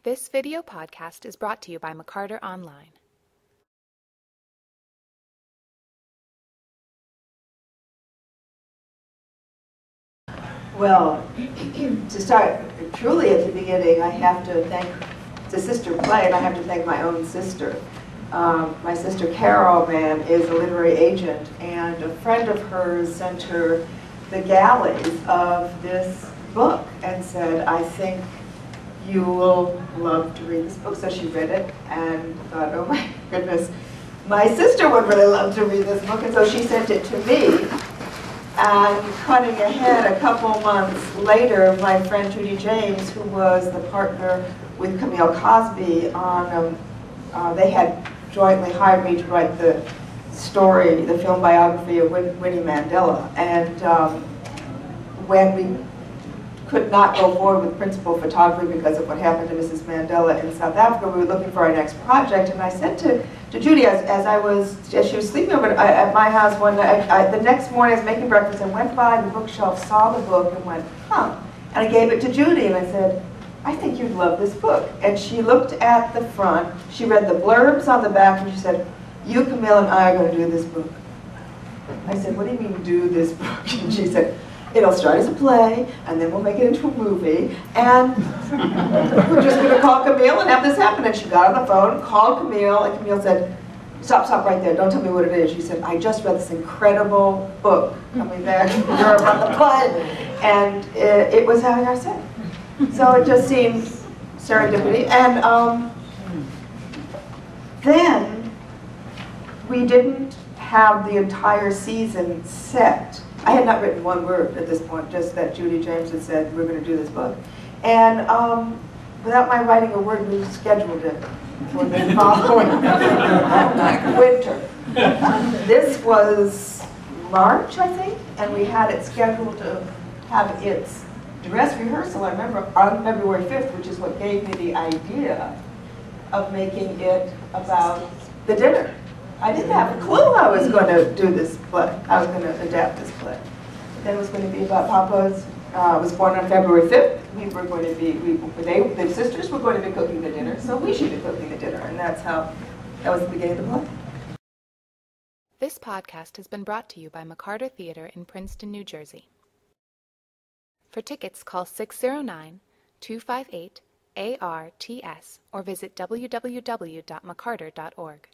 This video podcast is brought to you by McCarter Online. Well, to start truly at the beginning, I have to thank the sister play, and I have to thank my own sister. My sister Carol, ma'am, is a literary agent, and a friend of hers sent her the galleys of this book and said, I think you will love to read this book. So she read it and thought, oh my goodness, my sister would really love to read this book, and so she sent it to me. And cutting ahead a couple months later, my friend Judy James, who was the partner with Camille Cosby on, they had jointly hired me to write the story, the film biography of Winnie Mandela. And when we could not go forward with principal photography because of what happened to Mrs. Mandela in South Africa, we were looking for our next project. And I said to Judy, as she was sleeping over at my house one night, the next morning I was making breakfast and went by the bookshelf, saw the book, and went, huh. And I gave it to Judy, and I said, I think you'd love this book. And she looked at the front, she read the blurbs on the back, and she said, you, Camille, and I are going to do this book. I said, what do you mean, do this book? And she said, it'll start as a play, and then we'll make it into a movie, and we're just going to call Camille and have this happen. And she got on the phone, called Camille, and Camille said, stop right there, don't tell me what it is. She said, I just read this incredible book coming back from Europe on the play, and it was having our say. So it just seemed serendipity. And then we didn't have the entire season set. I had not written one word at this point, just that Judy James had said, we're going to do this book. And without my writing a word, we scheduled it for the following winter. This was March, I think, and we had it scheduled to have its dress rehearsal, I remember, on February 5th, which is what gave me the idea of making it about the dinner. I didn't have a clue I was going to do this play. I was going to adapt this play. Then it was going to be about Papa's, was born on February 5th. We were going to be, the sisters were going to be cooking the dinner, so we should be cooking the dinner. And that was the beginning of the play. This podcast has been brought to you by McCarter Theater in Princeton, New Jersey. For tickets, call 609-258-ARTS or visit www.mccarter.org.